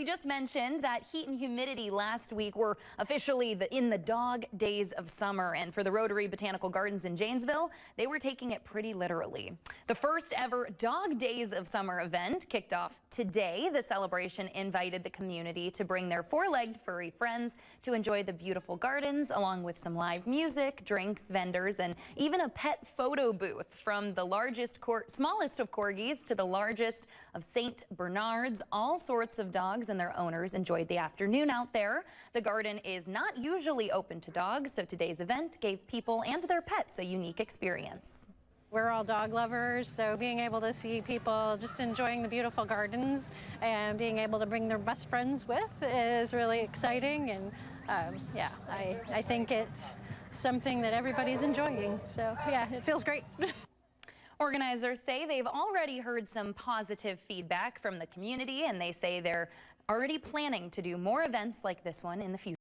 we just mentioned that heat and humidity last week were officially in the dog days of summer. And for the Rotary Botanical Gardens in Janesville, they were taking it pretty literally. The first ever Dog Days of Summer event kicked off today. The celebration invited the community to bring their four-legged furry friends to enjoy the beautiful gardens, along with some live music, drinks, vendors, and even a pet photo booth. From the smallest of corgis to the largest of St. Bernards, all sorts of dogs and their owners enjoyed the afternoon out there. The garden is not usually open to dogs, so today's event gave people and their pets a unique experience. We're all dog lovers, so being able to see people just enjoying the beautiful gardens and being able to bring their best friends with is really exciting. And yeah, I think it's something that everybody's enjoying. So yeah, it feels great. Organizers say they've already heard some positive feedback from the community, and they say they're already planning to do more events like this one in the future.